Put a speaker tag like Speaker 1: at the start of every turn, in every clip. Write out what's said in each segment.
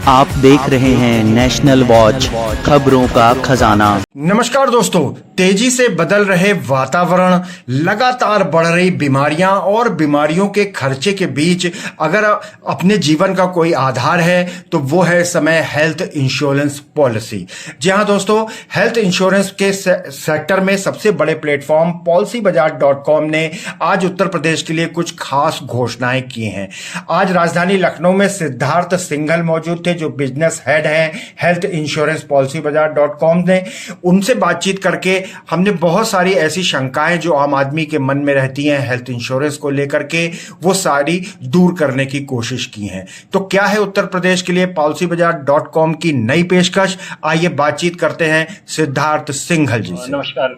Speaker 1: आप देख रहे हैं नेशनल वॉच, खबरों का खजाना।
Speaker 2: नमस्कार दोस्तों, तेजी से बदल रहे वातावरण, लगातार बढ़ रही बीमारियां और बीमारियों के खर्चे के बीच अगर अपने जीवन का कोई आधार है तो वो है समय हेल्थ इंश्योरेंस पॉलिसी। जी हाँ दोस्तों, हेल्थ इंश्योरेंस के सेक्टर में सबसे बड़े प्लेटफॉर्म policybazaar.com ने आज उत्तर प्रदेश के लिए कुछ खास घोषणाएं की हैं। आज राजधानी लखनऊ में सिद्धार्थ सिंघल मौजूद थे, जो बिजनेस हेड हैं हेल्थ इंश्योरेंस policybazaar.com ने। उनसे बातचीत करके हमने बहुत सारी ऐसी शंकाएं जो आम आदमी के मन में रहती हैं हेल्थ इंश्योरेंस को लेकर के, वो सारी दूर करने की कोशिश की हैं। तो क्या है उत्तर प्रदेश के लिए policybazaar.com की नई पेशकश, आइए बातचीत करते हैं सिद्धार्थ सिंघल जी से।
Speaker 3: नमस्कार।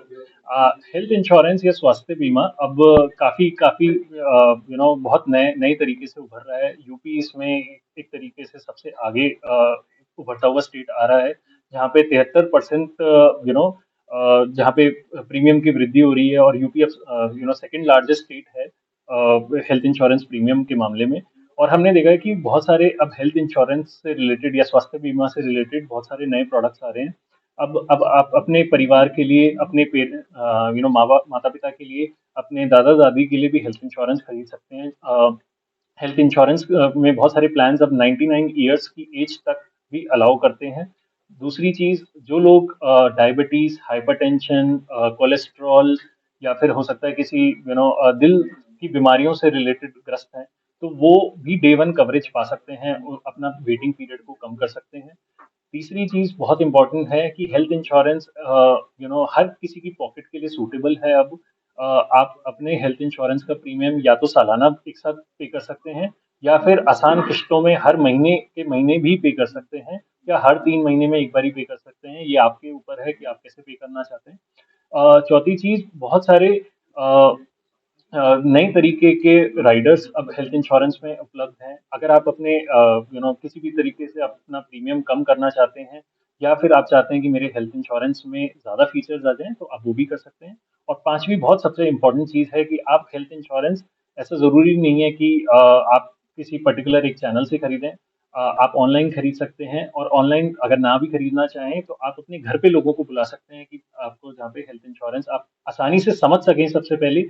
Speaker 3: हेल्थ इंश्योरेंस या स्वास्थ्य बीमा अब काफी काफी बहुत नए तरीके से उभर रहा है। यूपी इसमें एक तरीके से सबसे आगे उभरता हुआ स्टेट आ रहा है, जहाँ पे 73% जहाँ पे प्रीमियम की वृद्धि हो रही है, और यूपी अब सेकंड लार्जेस्ट स्टेट है हेल्थ इंश्योरेंस प्रीमियम के मामले में। और हमने देखा है कि बहुत सारे अब हेल्थ इंश्योरेंस से रिलेटेड या स्वास्थ्य बीमा से रिलेटेड बहुत सारे नए प्रोडक्ट्स आ रहे हैं। अब आप अपने परिवार के लिए, अपने माता पिता के लिए, अपने दादा दादी के लिए भी हेल्थ इंश्योरेंस खरीद सकते हैं। हेल्थ इंश्योरेंस में बहुत सारे प्लान्स अब 99 ईयर्स की एज तक भी अलाउ करते हैं। दूसरी चीज, जो लोग डायबिटीज, हाइपरटेंशन, कोलेस्ट्रॉल या फिर हो सकता है किसी दिल की बीमारियों से रिलेटेड ग्रस्त हैं, तो वो भी डे वन कवरेज पा सकते हैं और अपना वेटिंग पीरियड को कम कर सकते हैं। तीसरी चीज बहुत इंपॉर्टेंट है कि हेल्थ इंश्योरेंस हर किसी की पॉकेट के लिए सूटेबल है। अब आप अपने हेल्थ इंश्योरेंस का प्रीमियम या तो सालाना एक साथ पे कर सकते हैं, या फिर आसान किश्तों में हर महीने के महीने भी पे कर सकते हैं, या हर 3 महीने में एक बार ही पे कर सकते हैं। ये आपके ऊपर है कि आप कैसे पे करना चाहते हैं। चौथी चीज, बहुत सारे नए तरीके के राइडर्स अब हेल्थ इंश्योरेंस में उपलब्ध हैं। अगर आप अपने किसी भी तरीके से अपना प्रीमियम कम करना चाहते हैं, या फिर आप चाहते हैं कि मेरे हेल्थ इंश्योरेंस में ज़्यादा फीचर्स आ जाएं, तो आप वो भी कर सकते हैं। और पांचवी बहुत सबसे इम्पोर्टेंट चीज़ है कि आप हेल्थ इंश्योरेंस, ऐसा ज़रूरी नहीं है कि आप किसी पर्टिकुलर एक चैनल से खरीदें। आप ऑनलाइन खरीद सकते हैं, और ऑनलाइन अगर ना भी खरीदना चाहें तो आप अपने घर पे लोगों को बुला सकते हैं कि आपको जहाँ पे हेल्थ इंश्योरेंस आप आसानी से समझ सकें। सबसे पहले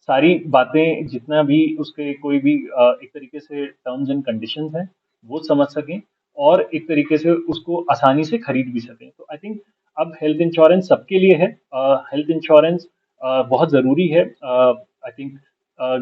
Speaker 3: सारी बातें, जितना भी उसके कोई भी एक तरीके से टर्म्स एंड कंडीशंस हैं, वो समझ सकें, और एक तरीके से उसको आसानी से खरीद भी सकें। तो आई थिंक अब हेल्थ इंश्योरेंस सबके लिए है। हेल्थ इंश्योरेंस बहुत ज़रूरी है। आई थिंक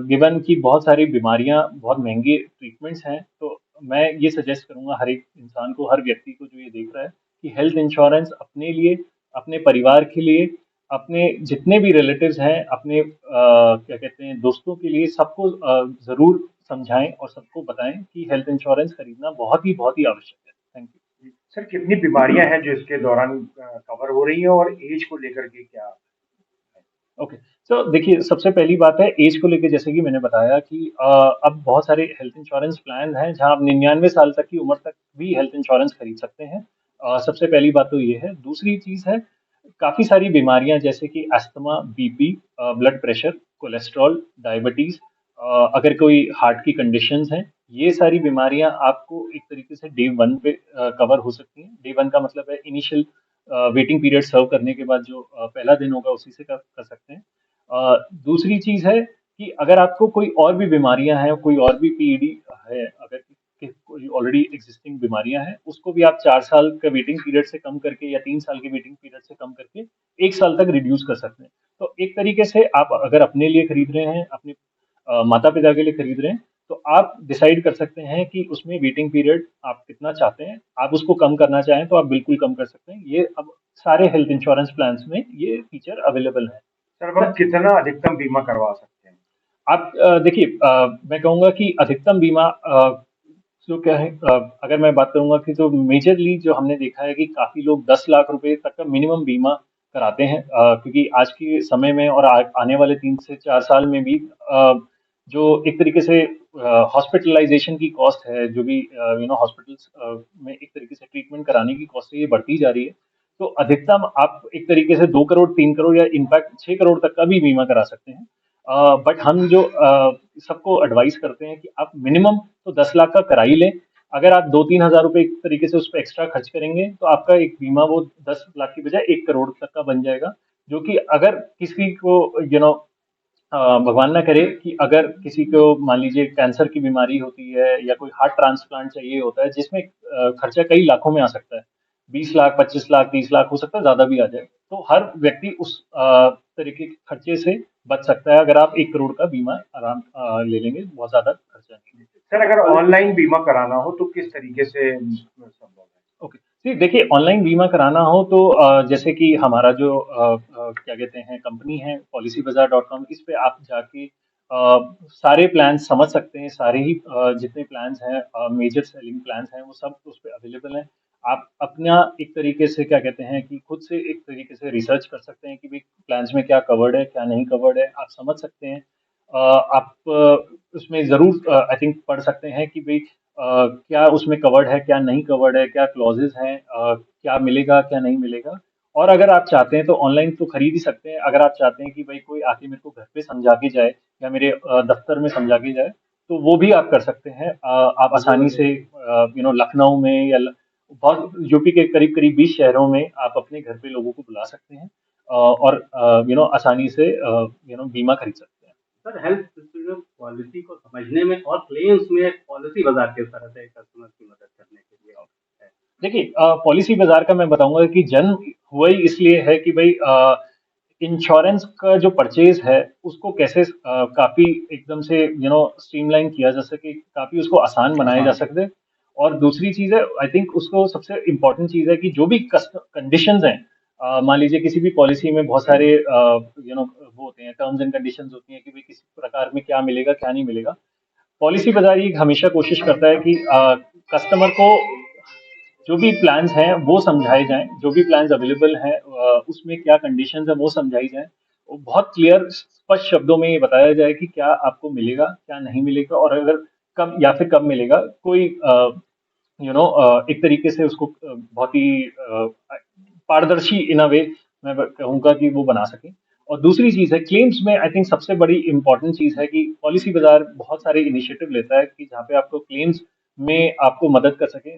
Speaker 3: गिवन कि बहुत सारी बीमारियां, बहुत महंगे ट्रीटमेंट्स हैं, तो मैं ये सजेस्ट करूंगा हर एक इंसान को, हर व्यक्ति को जो ये देख रहा है, कि हेल्थ इंश्योरेंस अपने लिए, अपने परिवार के लिए, अपने जितने भी रिलेटिव्स हैं, अपने क्या कहते हैं दोस्तों के लिए, सबको ज़रूर समझाएं और सबको बताएं कि हेल्थ इंश्योरेंस खरीदना बहुत ही आवश्यक है। Thank you.
Speaker 4: सर, कितनी बीमारियां हैं जो इसके दौरान कवर हो रही हैं, और एज को लेकर के क्या?
Speaker 3: ओके, तो देखिए, सबसे पहली बात है एज को लेके। जैसे कि मैंने बताया कि अब बहुत सारे हेल्थ इंश्योरेंस प्लान हैं जहां आप 99 साल तक की उम्र तक भी हेल्थ इंश्योरेंस खरीद सकते हैं। सबसे पहली बात तो ये है। दूसरी चीज है, काफी सारी बीमारियां जैसे कि asthma, BP, blood pressure, cholesterol, diabetes, अगर कोई हार्ट की कंडीशंस हैं, ये सारी बीमारियां आपको एक तरीके से डे वन पे कवर हो सकती हैं। डे वन का मतलब है इनिशियल वेटिंग पीरियड सर्व करने के बाद जो पहला दिन होगा, उसी से कर सकते हैं। दूसरी चीज है कि अगर आपको कोई और भी बीमारियां हैं, कोई और भी पीईडी है, अगर कोई ऑलरेडी एग्जिस्टिंग बीमारियां हैं, उसको भी आप 4 साल का वेटिंग पीरियड से कम करके, या 3 साल के वेटिंग पीरियड से कम करके 1 साल तक रिड्यूस कर सकते हैं। तो एक तरीके से आप अगर अपने लिए खरीद रहे हैं, अपने माता पिता के लिए खरीद रहे हैं, तो आप डिसाइड कर सकते हैं कि उसमें वेटिंग पीरियड आप कितना चाहते हैं। आप उसको कम करना चाहें तो आप बिल्कुल कम कर सकते हैं। ये अब सारे हेल्थ इंश्योरेंस प्लान्स में ये फीचर अवेलेबल है।
Speaker 4: सर, हम कितना अधिकतम बीमा करवा सकते हैं?
Speaker 3: आप देखिए, मैं कहूँगा कि अधिकतम बीमा जो क्या है, अगर मैं बात करूँगा कि तो मेजरली जो हमने देखा है कि काफ़ी लोग 10 लाख रुपए तक का मिनिमम बीमा कराते हैं, क्योंकि आज के समय में और आने वाले 3 से 4 साल में भी जो एक तरीके से हॉस्पिटलाइजेशन की कॉस्ट है, जो भी हॉस्पिटल्स में एक तरीके से ट्रीटमेंट कराने की कॉस्ट है, ये बढ़ती जा रही है। तो अधिकतम आप एक तरीके से 2 करोड़, 3 करोड़, या इनफैक्ट 6 करोड़ तक का भी बीमा करा सकते हैं। बट हम जो सबको एडवाइस करते हैं कि आप मिनिमम तो 10 लाख का करा ही लें, अगर आप 2-3 हज़ार रुपए एक तरीके से उस पे एक्स्ट्रा खर्च करेंगे, तो आपका एक बीमा वो 10 लाख की बजाय 1 करोड़ तक का बन जाएगा, जो कि अगर किसी को भगवान ना करे कि अगर किसी को मान लीजिए कैंसर की बीमारी होती है या कोई हार्ट ट्रांसप्लांट चाहिए होता है, जिसमें खर्चा कई लाखों में आ सकता है। 20 लाख, 25 लाख, 30 लाख हो सकता है, ज़्यादा भी आ जाए। तो हर व्यक्ति उस तरीके के खर्चे से बच सकता है अगर आप 1 करोड़ का बीमा ले लेंगे, बहुत ज़्यादा खर्चा नहीं है।
Speaker 4: सर, अगर ऑनलाइन बीमा कराना हो तो किस तरीके से संभव है?
Speaker 3: ओके, जी देखिए, ऑनलाइन बीमा कराना हो तो जैसे कि हमारा जो क्या कहते हैं कंपनी है policybazaar.com, इस पे आप जाके सारे प्लान समझ सकते हैं, सारे ही जितने प्लान्स हैं, मेजर सेलिंग प्लान्स हैं, वो सब उस पे अवेलेबल हैं। आप अपना एक तरीके से क्या कहते हैं कि खुद से एक तरीके से रिसर्च कर सकते हैं कि भाई प्लान्स में क्या कवर्ड है, क्या नहीं कवर्ड है, आप समझ सकते हैं। आप उसमें ज़रूर आई थिंक पढ़ सकते हैं कि भाई क्या उसमें कवर्ड है, क्या नहीं कवर्ड है, क्या क्लॉजेस हैं, क्या मिलेगा, क्या नहीं मिलेगा। और अगर आप चाहते हैं तो ऑनलाइन तो खरीद ही सकते हैं। अगर आप चाहते हैं कि भाई कोई आके मेरे को घर पे समझा के जाए या मेरे दफ्तर में समझा के जाए, तो वो भी आप कर सकते हैं। आप आसानी से लखनऊ में या बहुत यूपी के करीब करीब 20 शहरों में आप अपने घर पे लोगों को बुला सकते हैं और आसानी से बीमा खरीद सकते हैं।
Speaker 5: सर, हेल्थ इंश्योरेंस पॉलिसी को समझने में और क्लेम्स में पॉलिसी बाजार किस तरह से कस्टमर की मदद करने के लिए है?
Speaker 3: देखिए, पॉलिसी बाजार का मैं बताऊंगा कि जन्म हुआ ही इसलिए है कि भाई इंश्योरेंस का जो परचेज है उसको कैसे काफी एकदम से स्ट्रीमलाइन किया जा सके, काफी उसको आसान बनाया जा सके। और दूसरी चीज है, आई थिंक उसको सबसे इम्पोर्टेंट चीज है कि जो भी कंडीशंस हैं, मान लीजिए किसी भी पॉलिसी में बहुत सारे वो होते हैं, टर्म्स एंड कंडीशंस होती हैं कि भाई किस प्रकार में क्या मिलेगा, क्या नहीं मिलेगा। पॉलिसी बाजार ये हमेशा कोशिश करता है कि कस्टमर को जो भी प्लान्स हैं वो समझाए जाएं, जो भी प्लान्स अवेलेबल हैं उसमें क्या कंडीशंस है वो समझाई जाएं। वो बहुत क्लियर स्पष्ट शब्दों में ये बताया जाए कि क्या आपको मिलेगा, क्या नहीं मिलेगा, और अगर कब या फिर कब मिलेगा। कोई एक तरीके से उसको बहुत ही पारदर्शी इन अ वे मैं कहूँगा कि वो बना सके। और दूसरी चीज़ है क्लेम्स में, आई थिंक सबसे बड़ी इंपॉर्टेंट चीज़ है कि पॉलिसी बाजार बहुत सारे इनिशिएटिव लेता है कि जहाँ पे आपको क्लेम्स में आपको मदद कर सके।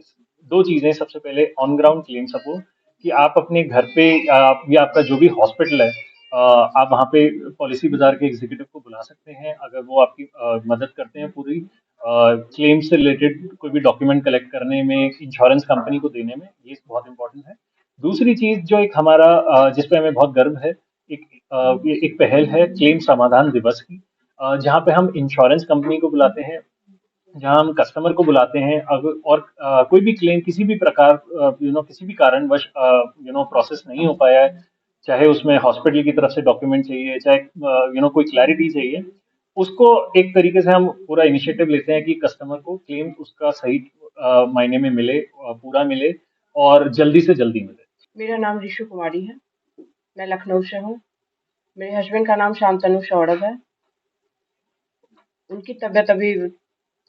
Speaker 3: दो चीज़ें, सबसे पहले ऑन ग्राउंड क्लेम सपोर्ट, कि आप अपने घर पे या आपका जो भी हॉस्पिटल है, आप वहाँ पे पॉलिसी बाजार के एग्जीक्यूटिव को बुला सकते हैं। अगर वो आपकी मदद करते हैं पूरी क्लेम से रिलेटेड कोई भी डॉक्यूमेंट कलेक्ट करने में, इंश्योरेंस कंपनी को देने में, ये बहुत इंपॉर्टेंट है। दूसरी चीज जो एक हमारा जिस पे हमें बहुत गर्व है, ये एक पहल है क्लेम समाधान दिवस की, जहाँ पे हम इंश्योरेंस कंपनी को बुलाते हैं, जहाँ हम कस्टमर को बुलाते हैं। अगर और कोई भी क्लेम किसी भी प्रकार किसी भी कारणवश प्रोसेस नहीं हो पाया है, चाहे उसमें हॉस्पिटल की तरफ से डॉक्यूमेंट चाहिए, चाहे कोई क्लैरिटी चाहिए, उसको एक तरीके से हम पूरा इनिशिएटिव लेते हैं कि कस्टमर को क्लेम उसका सही मायने में मिले, पूरा मिले और जल्दी से जल्दी मिले।
Speaker 6: मेरा नाम ऋषु कुमारी है, मैं लखनऊ से हूँ। मेरे हस्बैंड का नाम शांतनु सौरभ है। उनकी तबीयत अभी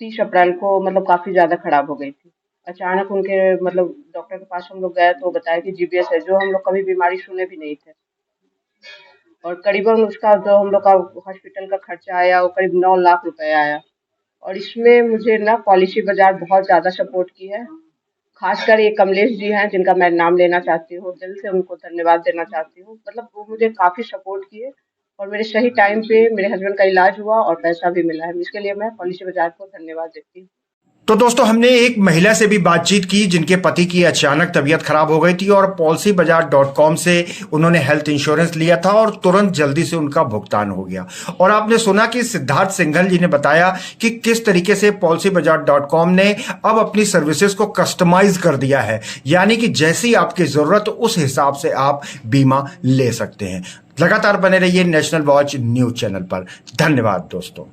Speaker 6: 30 अप्रैल को काफ़ी ज़्यादा खराब हो गई थी। अचानक उनके डॉक्टर के पास हम लोग गए तो बताया कि जीबीएस है, जो हम लोग कभी बीमारी सुने भी नहीं थे। और करीबन उसका जो हम लोग का हॉस्पिटल का खर्चा आया वो करीब 9 लाख रुपए आया। और इसमें मुझे ना पॉलिसी बाजार बहुत ज़्यादा सपोर्ट की है। खासकर ये कमलेश जी हैं, जिनका मैं नाम लेना चाहती हूँ, दिल से उनको धन्यवाद देना चाहती हूँ। वो मुझे काफ़ी सपोर्ट किए और मेरे सही टाइम पे मेरे हस्बैंड का इलाज हुआ और पैसा भी मिला है। इसके लिए मैं पॉलिसी बाजार को धन्यवाद देती हूँ।
Speaker 2: तो दोस्तों, हमने एक महिला से भी बातचीत की जिनके पति की अचानक तबीयत खराब हो गई थी और policybazaar.com से उन्होंने हेल्थ इंश्योरेंस लिया था और तुरंत जल्दी से उनका भुगतान हो गया। और आपने सुना कि सिद्धार्थ सिंघल जी ने बताया कि किस तरीके से policybazaar.com ने अब अपनी सर्विसेज को कस्टमाइज कर दिया है, यानी कि जैसी आपकी जरूरत उस हिसाब से आप बीमा ले सकते हैं। लगातार बने रहिए नेशनल वॉच न्यूज चैनल पर। धन्यवाद दोस्तों।